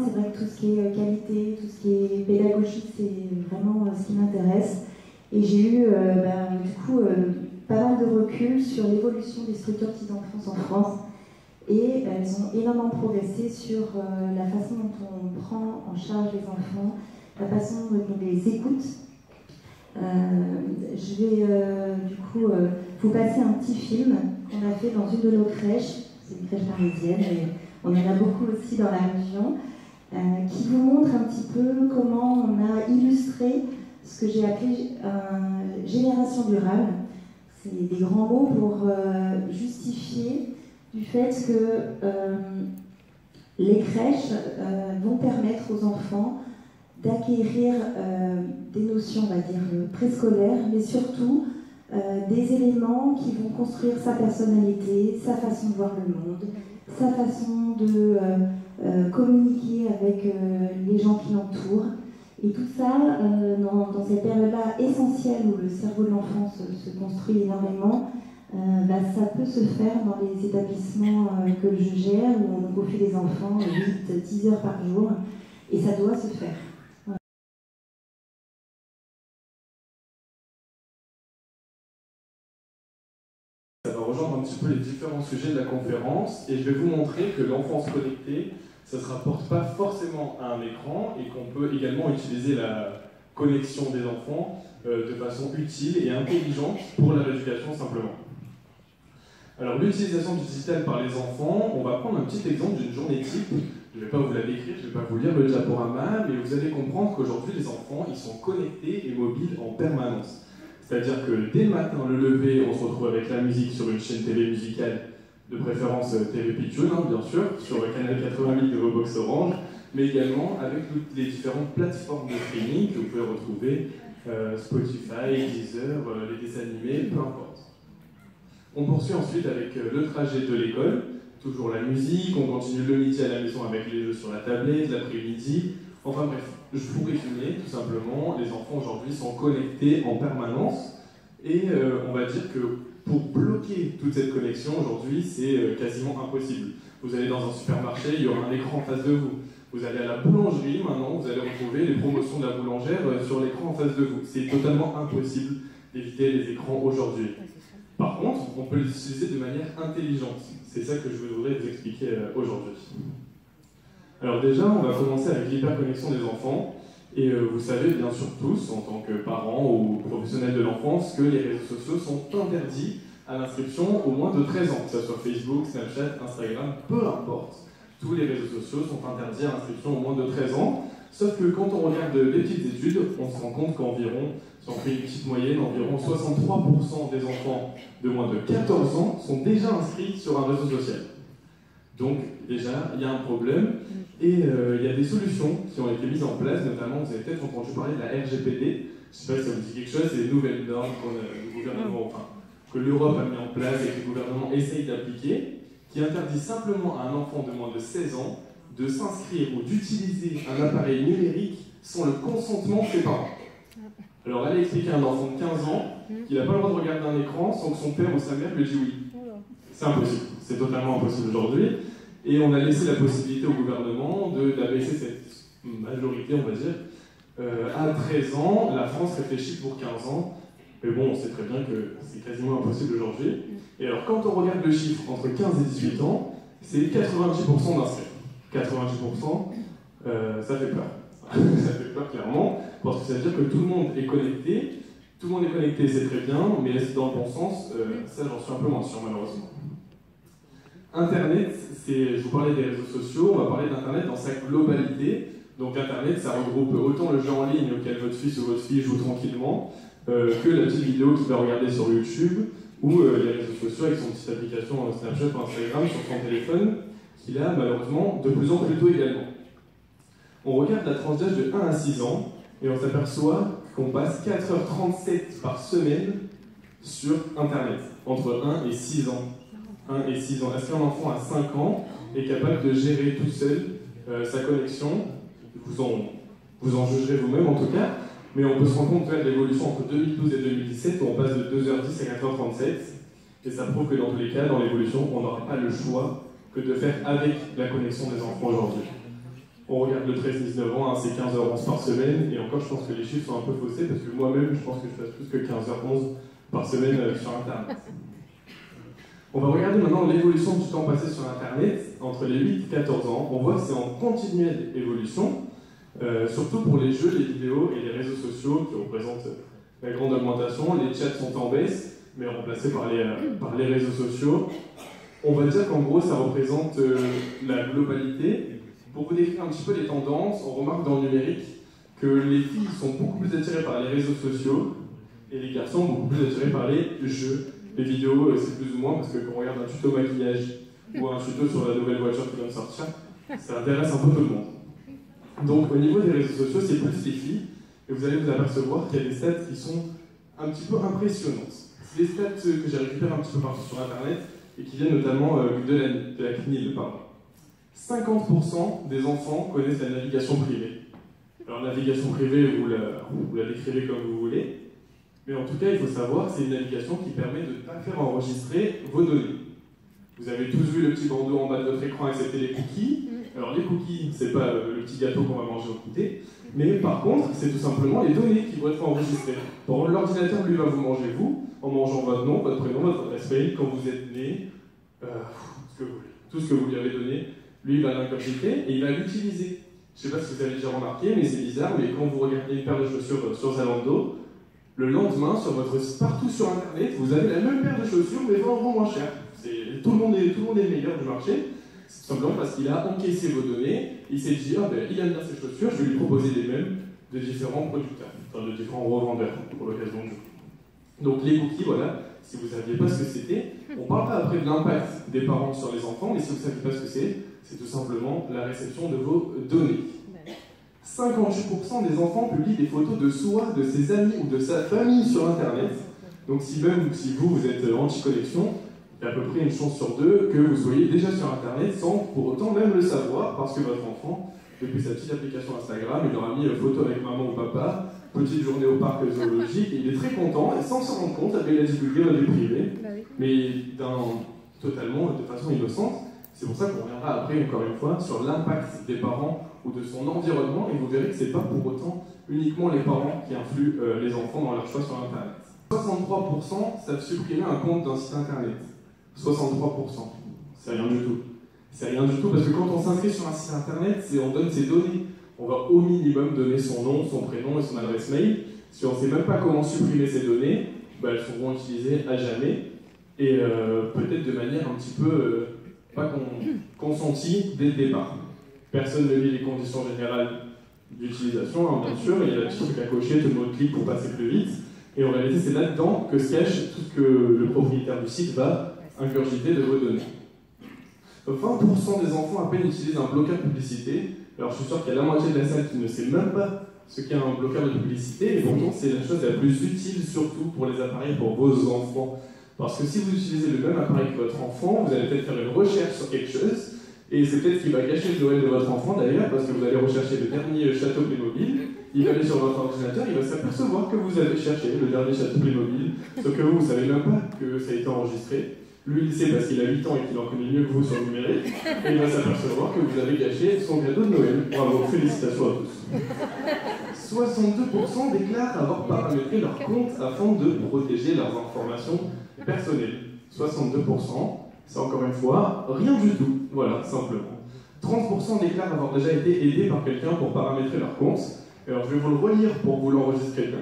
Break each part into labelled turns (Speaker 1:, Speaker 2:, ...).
Speaker 1: c'est vrai que tout ce qui est qualité, tout ce qui est pédagogie, c'est vraiment ce qui m'intéresse. Et j'ai eu du coup pas mal de recul sur l'évolution des structures petite enfance en France. Et elles ont énormément progressé sur la façon dont on prend en charge les enfants, la façon dont on les écoute. Je vais du coup vous passer un petit film qu'on a fait dans une de nos crèches. C'est une crèche parisienne et on en a beaucoup aussi dans la région, qui vous montre un petit peu comment on a illustré ce que j'ai appelé génération durable. C'est des grands mots pour justifier du fait que les crèches vont permettre aux enfants d'acquérir des notions, on va dire, préscolaires, mais surtout des éléments qui vont construire sa personnalité, sa façon de voir le monde, sa façon de communiquer avec les gens qui l'entourent. Et tout ça, dans cette période-là essentielle où le cerveau de l'enfant se construit énormément, ça peut se faire dans les établissements que je gère, où on confie des enfants 8-10 heures par jour, et ça doit se faire. Voilà.
Speaker 2: Ça va rejoindre un petit peu les différents sujets de la conférence, et je vais vous montrer que l'enfance connectée, ça ne se rapporte pas forcément à un écran, et qu'on peut également utiliser la connexion des enfants de façon utile et intelligente pour leur éducation simplement. Alors l'utilisation du digital par les enfants, on va prendre un petit exemple d'une journée type. Je ne vais pas vous la décrire, je ne vais pas vous lire le diaporama, mais vous allez comprendre qu'aujourd'hui les enfants, ils sont connectés et mobiles en permanence. C'est-à-dire que dès le matin, le lever, on se retrouve avec la musique sur une chaîne télé musicale, de préférence TV Pitchoun, bien sûr, sur le canal 88 de Vobox Orange, mais également avec toutes les différentes plateformes de streaming que vous pouvez retrouver, Spotify, Deezer, les dessins animés, peu importe. On poursuit ensuite avec le trajet de l'école, toujours la musique, on continue le midi à la maison avec les jeux sur la tablette, l'après-midi. Enfin bref, pour résumer, tout simplement, les enfants aujourd'hui sont connectés en permanence et on va dire que pour bloquer toute cette connexion aujourd'hui, c'est quasiment impossible. Vous allez dans un supermarché, il y aura un écran en face de vous. Vous allez à la boulangerie, maintenant, vous allez retrouver les promotions de la boulangère sur l'écran en face de vous. C'est totalement impossible d'éviter les écrans aujourd'hui. Par contre, on peut les utiliser de manière intelligente. C'est ça que je voudrais vous expliquer aujourd'hui. Alors déjà, on va commencer avec l'hyperconnexion des enfants. Et vous savez bien sûr tous, en tant que parents ou professionnels de l'enfance, que les réseaux sociaux sont interdits à l'inscription au moins de 13 ans, que ce soit Facebook, Snapchat, Instagram, peu importe. Tous les réseaux sociaux sont interdits à l'inscription au moins de 13 ans. Sauf que quand on regarde les petites études, on se rend compte qu'environ, si on fait une petite moyenne, environ 63% des enfants de moins de 14 ans sont déjà inscrits sur un réseau social. Donc déjà, il y a un problème et il y a des solutions qui ont été mises en place, notamment vous avez peut-être entendu parler de la RGPD. Je ne sais pas si ça vous dit quelque chose, c'est les nouvelles normes que l'Europe a mis en place et que le gouvernement essaye d'appliquer, qui interdit simplement à un enfant de moins de 16 ans de s'inscrire ou d'utiliser un appareil numérique sans le consentement de ses parents. Alors allez expliquer à un enfant de 15 ans qu'il n'a pas le droit de regarder un écran sans que son père ou sa mère lui dise oui. C'est impossible, c'est totalement impossible aujourd'hui. Et on a laissé la possibilité au gouvernement d'abaisser cette majorité, on va dire, à 13 ans. La France réfléchit pour 15 ans. Mais bon, on sait très bien que c'est quasiment impossible aujourd'hui. Et alors quand on regarde le chiffre entre 15 et 18 ans, c'est 90% d'inscrits. 90%, ça fait peur. Ça fait peur clairement, parce que ça veut dire que tout le monde est connecté. Tout le monde est connecté, c'est très bien, mais est-ce dans le bon sens? Ça, j'en suis un peu moins sûr, malheureusement. Internet, je vous parlais des réseaux sociaux, on va parler d'Internet dans sa globalité. Donc Internet, ça regroupe autant le jeu en ligne auquel votre fils ou votre fille joue tranquillement, que la petite vidéo qu'il va regarder sur YouTube, ou les réseaux sociaux avec son petite application Snapchat ou Instagram sur son téléphone, qu'il a malheureusement de plus en plus tôt également. On regarde la tranche d'âge de 1 à 6 ans, et on s'aperçoit qu'on passe 4h37 par semaine sur Internet, entre 1 et 6 ans. 1 et 6 ans. Est-ce qu'un enfant à 5 ans est capable de gérer tout seul sa connexion? Vous en jugerez vous-même en tout cas, mais on peut se rendre compte de l'évolution entre 2012 et 2017 où on passe de 2h10 à 4h37, et ça prouve que dans tous les cas, dans l'évolution, on n'aura pas le choix que de faire avec la connexion des enfants aujourd'hui. On regarde le 13-19 ans, hein, c'est 15h11 par semaine, et encore je pense que les chiffres sont un peu faussés, parce que moi-même je pense que je fasse plus que 15h11 par semaine sur Internet. On va regarder maintenant l'évolution du temps passé sur Internet entre les 8 et 14 ans. On voit que c'est en continuelle évolution, surtout pour les jeux, les vidéos et les réseaux sociaux qui représentent la grande augmentation. Les chats sont en baisse, mais remplacés par les réseaux sociaux. On va dire qu'en gros ça représente la globalité. Pour vous décrire un petit peu les tendances, on remarque dans le numérique que les filles sont beaucoup plus attirées par les réseaux sociaux et les garçons beaucoup plus attirés par les jeux. Les vidéos, c'est plus ou moins parce que quand on regarde un tuto maquillage ou un tuto sur la nouvelle voiture qui vient de sortir, ça intéresse un peu tout le monde. Donc au niveau des réseaux sociaux, c'est plus les filles, et vous allez vous apercevoir qu'il y a des stats qui sont un petit peu impressionnantes. C'est des stats que j'ai récupérées un petit peu partout sur Internet et qui viennent notamment de la CNIL, pardon. 50% des enfants connaissent la navigation privée. Alors, navigation privée, vous la décrivez comme vous voulez, mais en tout cas, il faut savoir que c'est une navigation qui permet de ne pas faire enregistrer vos données. Vous avez tous vu le petit bandeau en bas de votre écran accepter les cookies. Alors, les cookies, c'est pas le petit gâteau qu'on va manger au goûter, mais par contre, c'est tout simplement les données qui vont être enregistrées. Par contre, l'ordinateur, lui, va vous manger vous, en mangeant votre nom, votre prénom, votre adresse mail, quand vous êtes né, ce que vous voulez. Tout ce que vous lui avez donné. Lui, il va l'incapaciter et il va l'utiliser. Je ne sais pas si vous avez déjà remarqué, mais c'est bizarre, mais quand vous regardez une paire de chaussures sur Zalando, le lendemain, partout sur Internet, vous avez la même paire de chaussures, mais vraiment moins cher. Tout le monde est le meilleur du marché, c'est simplement parce qu'il a encaissé vos données, il s'est dit, ah ben, il aime bien ses chaussures, je vais lui proposer les mêmes de différents producteurs, enfin de différents revendeurs, pour l'occasion du jeu. Donc les cookies, voilà, si vous ne saviez pas ce que c'était, on parle pas après de l'impact des parents sur les enfants, mais si vous ne saviez pas ce que c'est tout simplement la réception de vos données. 58% des enfants publient des photos de soi, de ses amis ou de sa famille sur Internet. Donc si vous êtes anti-connexion, il y a à peu près une chance sur deux que vous soyez déjà sur Internet sans pour autant même le savoir, parce que votre enfant, depuis sa petite application Instagram, il aura mis une photo avec maman ou papa, petite journée au parc zoologique, et il est très content, et sans s'en rendre compte, il a divulgué la vie privée, mais totalement de façon innocente. C'est pour ça qu'on reviendra après, encore une fois, sur l'impact des parents ou de son environnement, et vous verrez que ce n'est pas pour autant uniquement les parents qui influent les enfants dans leur choix sur Internet. 63% savent supprimer un compte d'un site Internet. 63%. C'est rien du tout. C'est rien du tout parce que quand on s'inscrit sur un site Internet, on donne ses données. On va au minimum donner son nom, son prénom et son adresse mail. Si on ne sait même pas comment supprimer ces données, elles seront utilisées à jamais et peut-être de manière un petit peu pas consentie dès le départ. Personne ne lit les conditions générales d'utilisation, hein, bien sûr, il y a des trucs à cocher, tout le mot clic pour passer plus vite. Et en réalité, c'est là-dedans que se cache tout ce que le propriétaire du site va ingurgiter de vos données. 20% des enfants à peine utilisent un bloqueur de publicité. Alors je suis sûr qu'il y a la moitié de la salle qui ne sait même pas ce qu'est un bloqueur de publicité, et pourtant c'est la chose la plus utile, surtout pour les appareils pour vos enfants. Parce que si vous utilisez le même appareil que votre enfant, vous allez peut-être faire une recherche sur quelque chose, et c'est peut-être ce qui va gâcher le Noël de votre enfant d'ailleurs, parce que vous allez rechercher le dernier château Playmobil, il va aller sur votre ordinateur, il va s'apercevoir que vous avez cherché le dernier château Playmobil, sauf que vous ne savez même pas que ça a été enregistré. Lui, il sait parce qu'il a 8 ans et qu'il en connaît mieux que vous sur le numérique, et il va s'apercevoir que vous avez gâché son cadeau de Noël. Bravo, félicitations à tous. 62% déclarent avoir paramétré leur compte afin de protéger leurs informations personnelles. 62%, c'est encore une fois rien du tout. Voilà, simplement. 30% déclarent avoir déjà été aidés par quelqu'un pour paramétrer leur compte. Alors, je vais vous le relire pour vous l'enregistrer bien.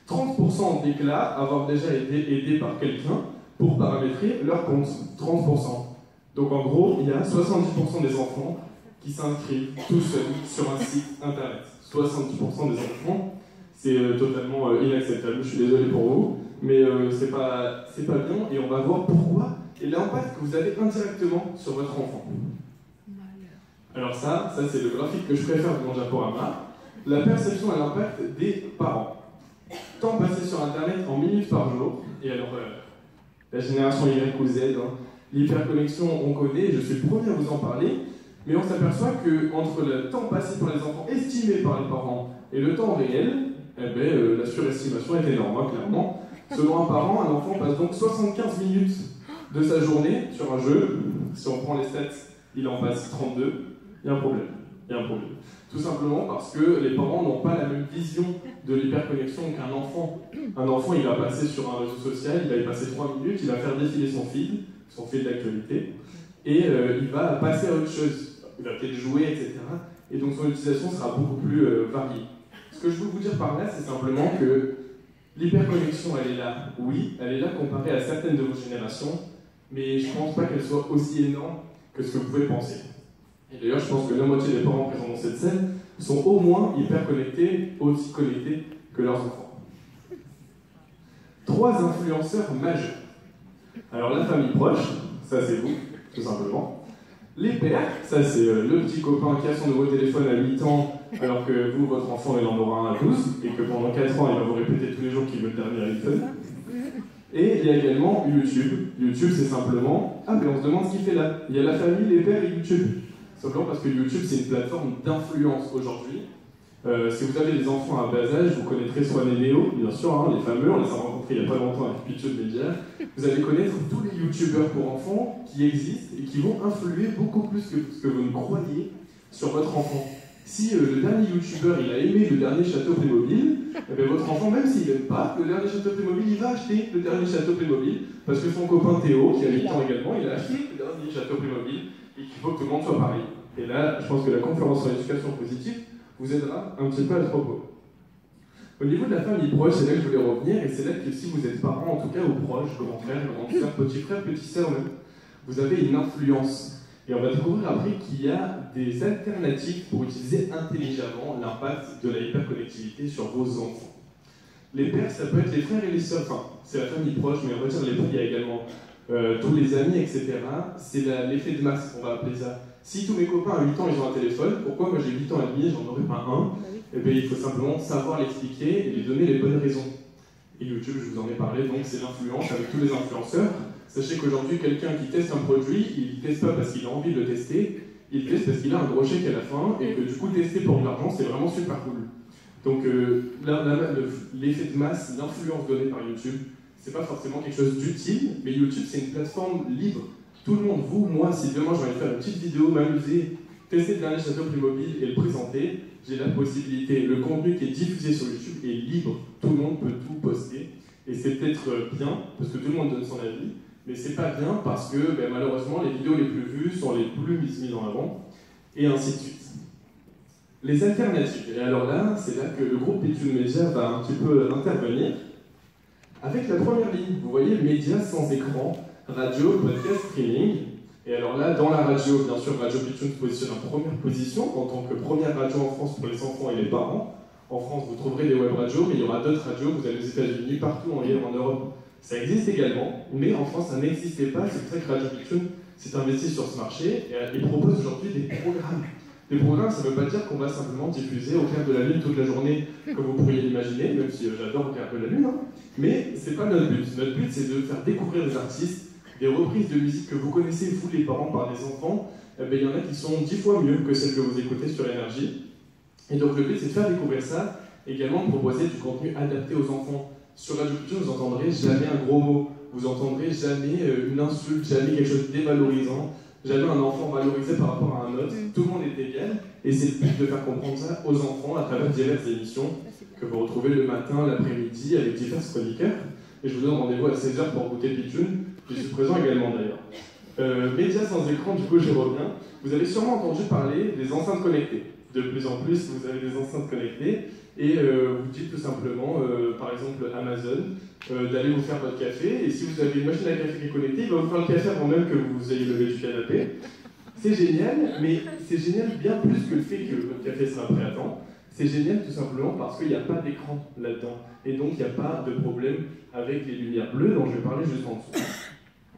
Speaker 2: 30% déclarent avoir déjà été aidés par quelqu'un pour paramétrer leur compte. 30%. Donc en gros, il y a 70% des enfants qui s'inscrivent tout seuls sur un site internet. 70% des enfants, c'est totalement inacceptable. Je suis désolé pour vous, mais c'est pas bien, et on va voir pourquoi et l'impact que vous avez indirectement sur votre enfant. Alors ça c'est le graphique que je préfère de mon diaporama. La perception et l'impact des parents. Temps passé sur internet en minutes par jour, et alors la génération Y ou Z, hein. L'hyperconnexion, on connaît, je suis le premier à vous en parler, mais on s'aperçoit qu'entre le temps passé par les enfants estimé par les parents et le temps réel, la surestimation est énorme, hein, clairement. Selon un parent, un enfant passe donc 75 minutes de sa journée sur un jeu. Si on prend les stats, il en passe 32. Il y a un problème. Il y a un problème. Tout simplement parce que les parents n'ont pas la même vision de l'hyperconnexion qu'un enfant. Un enfant, il va passer sur un réseau social, il va y passer 3 minutes, il va faire défiler son fil d'actualité, et il va passer à autre chose. Il va peut-être jouer, etc. Et donc son utilisation sera beaucoup plus variée. Ce que je veux vous dire par là, c'est simplement que l'hyperconnexion, elle est là, oui, elle est là comparée à certaines de vos générations, mais je ne pense pas qu'elle soit aussi énorme que ce que vous pouvez penser. Et d'ailleurs, je pense que la moitié des parents présents dans cette scène sont au moins hyper connectés, aussi connectés que leurs enfants. 3 influenceurs majeurs. Alors la famille proche, ça c'est vous, tout simplement. Les pères, ça c'est le petit copain qui a son nouveau téléphone à 8 ans, alors que vous, votre enfant, il en aura un à 12, et que pendant 4 ans, il va vous répéter tous les jours qu'il veut le dernier iPhone. Et il y a également YouTube. YouTube, c'est simplement, ah mais on se demande ce qu'il fait là. Il y a la famille, les pères et YouTube. Simplement parce que YouTube, c'est une plateforme d'influence aujourd'hui. Si vous avez des enfants à bas âge, vous connaîtrez Swan et Néo, bien sûr, hein, les fameux, on les a rencontrés il n'y a pas longtemps avec Pichot de Média. Vous allez connaître tous les youtubeurs pour enfants qui existent et qui vont influer beaucoup plus que ce que vous ne croyez sur votre enfant. Si le dernier youtubeur il a aimé le dernier château Playmobil, eh bien, votre enfant, même s'il n'aime pas le dernier château Playmobil, il va acheter le dernier château Playmobil parce que son copain Théo, qui a 8 ans également, il a acheté le dernier château Playmobil et qu'il faut que tout le monde soit pareil. Et là, je pense que la conférence sur l'éducation positive vous aidera un petit peu à ce propos. Au niveau de la famille proche, c'est là que je voulais revenir, et c'est là que si vous êtes parents, en tout cas, ou proches, grands frères, grandes sœurs, petits frères, petites sœurs même, vous avez une influence. Et on va découvrir après qu'il y a des alternatives pour utiliser intelligemment l'impact de la hyperconnectivité sur vos enfants. Les pères, ça peut être les frères et les sœurs, enfin, c'est la famille proche, mais on va dire les pères, il y a également tous les amis, etc. C'est l'effet de masse, on va appeler ça. Si tous mes copains à 8 ans, ils ont un téléphone, pourquoi moi j'ai 8 ans et demi, j'en aurais pas un? Eh bien, il faut simplement savoir l'expliquer et lui donner les bonnes raisons. Et YouTube, je vous en ai parlé, donc c'est l'influence avec tous les influenceurs. Sachez qu'aujourd'hui, quelqu'un qui teste un produit, il ne teste pas parce qu'il a envie de le tester, il teste parce qu'il a un gros chèque à la fin, et que du coup, tester pour de l'argent, c'est vraiment super cool. Donc, l'effet de masse, l'influence donnée par YouTube, c'est pas forcément quelque chose d'utile, mais YouTube, c'est une plateforme libre. Tout le monde, vous, moi, si demain j'ai envie de faire une petite vidéo, m'amuser, tester le dernier château Playmobil et le présenter, j'ai la possibilité. Le contenu qui est diffusé sur YouTube est libre. Tout le monde peut tout poster. Et c'est peut-être bien, parce que tout le monde donne son avis, mais c'est pas bien parce que malheureusement, les vidéos les plus vues sont les plus mises en avant, et ainsi de suite. Les alternatives. Et alors là, c'est là que le groupe Pichot Média va un petit peu intervenir. Avec la première ligne, vous voyez, médias sans écran, radio, podcast, streaming. Et alors là, dans la radio, bien sûr, Radio Pichot se positionne en première position en tant que première radio en France pour les enfants et les parents. En France, vous trouverez des web radios, mais il y aura d'autres radios, vous allez aux États-Unis, partout en Europe. Ça existe également, mais en France, ça n'existait pas. C'est pour ça que Radio Pichot s'est investi sur ce marché et propose aujourd'hui des programmes. Des programmes, ça ne veut pas dire qu'on va simplement diffuser au clair de la lune toute la journée, comme vous pourriez l'imaginer, même si j'adore au clair de la lune, hein. Mais c'est pas notre but. Notre but, c'est de faire découvrir des artistes, des reprises de musique que vous connaissez, vous les parents, par des enfants. Il y en a qui sont 10 fois mieux que celles que vous écoutez sur Énergie. Et donc le but, c'est de faire découvrir ça, également de proposer du contenu adapté aux enfants. Sur Radio Pichot, vous n'entendrez jamais un gros mot, vous n'entendrez jamais une insulte, jamais quelque chose de dévalorisant, jamais un enfant valorisé par rapport à un autre. Tout le monde est égal, et c'est le but de faire comprendre ça aux enfants à travers diverses émissions que vous retrouvez le matin, l'après-midi, avec divers chroniqueurs. Et je vous donne rendez-vous à 16h pour goûter Pichot. Je suis présent également d'ailleurs. Médias sans écran, du coup je reviens. Vous avez sûrement entendu parler des enceintes connectées. De plus en plus, vous avez des enceintes connectées et vous dites tout simplement, par exemple Amazon, d'aller vous faire votre café. Et si vous avez une machine à café qui est connectée, il va vous faire le café avant même que vous ayez levé du canapé. C'est génial, mais c'est génial bien plus que le fait que votre café sera prêt à temps. C'est génial tout simplement parce qu'il n'y a pas d'écran là-dedans. Et donc il n'y a pas de problème avec les lumières bleues dont je vais parler juste en dessous.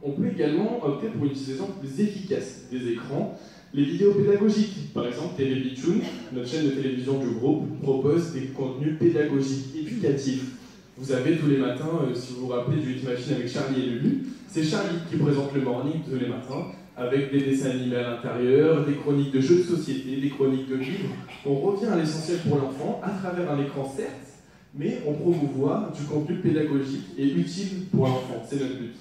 Speaker 2: On peut également opter pour une utilisation plus efficace des écrans. Les vidéos pédagogiques, par exemple TV Pichot, notre chaîne de télévision du groupe, propose des contenus pédagogiques, éducatifs. Vous avez tous les matins, si vous vous rappelez du Hit Machine avec Charlie et Lulu, c'est Charlie qui présente le morning tous les matins, avec des dessins animés à l'intérieur, des chroniques de jeux de société, des chroniques de livres. On revient à l'essentiel pour l'enfant, à travers un écran certes, mais on promouvoit du contenu pédagogique et utile pour l'enfant, c'est notre but.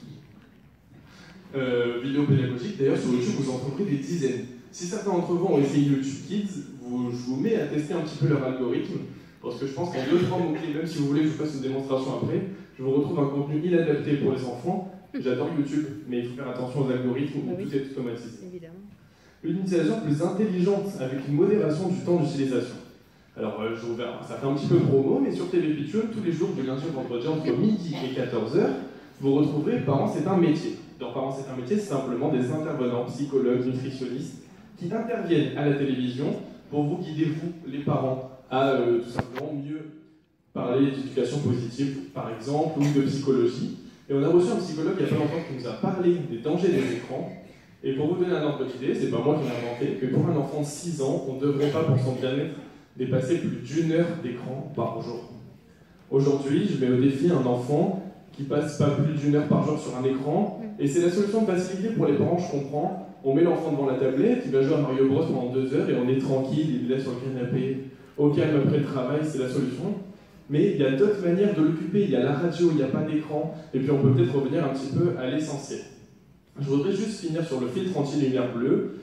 Speaker 2: Vidéos pédagogiques, d'ailleurs sur YouTube vous en trouverez des dizaines. Si certains d'entre vous ont essayé YouTube Kids, je vous mets à tester un petit peu leur algorithme, parce que je pense qu'en 2-3 mots-clés, même si vous voulez que je vous fasse une démonstration après, je vous retrouve un contenu inadapté pour les enfants. J'adore YouTube, mais il faut faire attention aux algorithmes où tout est automatisé.
Speaker 3: Évidemment.
Speaker 2: Une utilisation plus intelligente avec une modération du temps d'utilisation. Alors, ça fait un petit peu promo, mais sur TV Pitchoun, tous les jours du lundi au vendredi, entre midi et 14h, vous retrouverez Parents, c'est un métier. Dans Parents, c'est un métier, c'est simplement des intervenants, psychologues, nutritionnistes, qui interviennent à la télévision pour vous guider, vous, les parents, à tout simplement mieux parler d'éducation positive, par exemple, ou de psychologie. Et on a reçu un psychologue il n'y a pas longtemps qui nous a parlé des dangers des écrans. Et pour vous donner un ordre d'idée, c'est pas moi qui l'ai inventé, que pour un enfant de 6 ans, on ne devrait pas, pour son bien-être, dépasser plus d'1 heure d'écran par jour. Aujourd'hui, je mets au défi un enfant qui passe pas plus d'1 heure par jour sur un écran, et c'est la solution de facilité pour les parents, je comprends. On met l'enfant devant la tablette, il va jouer à Mario Bros pendant 2 heures, et on est tranquille, il le laisse sur le canapé, au calme après le travail, c'est la solution. Mais il y a d'autres manières de l'occuper, il y a la radio, il n'y a pas d'écran, et puis on peut peut-être revenir un petit peu à l'essentiel. Je voudrais juste finir sur le filtre anti-lumière bleue.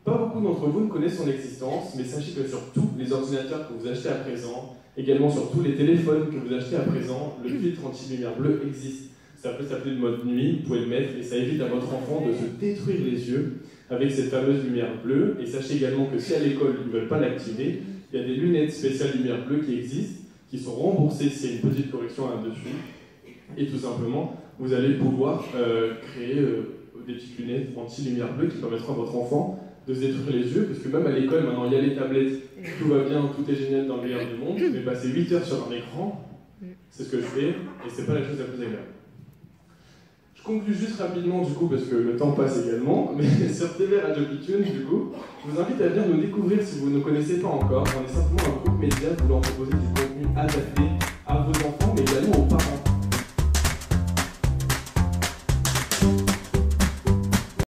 Speaker 2: Pas beaucoup d'entre vous ne connaissent son existence, mais sachez que sur tous les ordinateurs que vous achetez à présent, également sur tous les téléphones que vous achetez à présent, le filtre anti-lumière bleue existe. Ça peut s'appeler le mode nuit, vous pouvez le mettre, et ça évite à votre enfant de se détruire les yeux avec cette fameuse lumière bleue. Et sachez également que si à l'école ils ne veulent pas l'activer, il y a des lunettes spéciales lumière bleue qui existent, qui sont remboursées s'il y a une petite correction là-dessus. Et tout simplement, vous allez pouvoir créer des petites lunettes anti-lumière bleue qui permettront à votre enfant de se détruire les yeux, parce que même à l'école, maintenant, il y a les tablettes, tout va bien, tout est génial dans le meilleur du monde, mais passer 8 heures sur un écran, c'est ce que je fais, et c'est pas la chose la plus agréable. Je conclue juste rapidement, du coup, parce que le temps passe également, mais sur TV Radio Pitchoun, du coup, je vous invite à venir nous découvrir si vous ne nous connaissez pas encore. On est simplement un groupe média voulant proposer du contenu adapté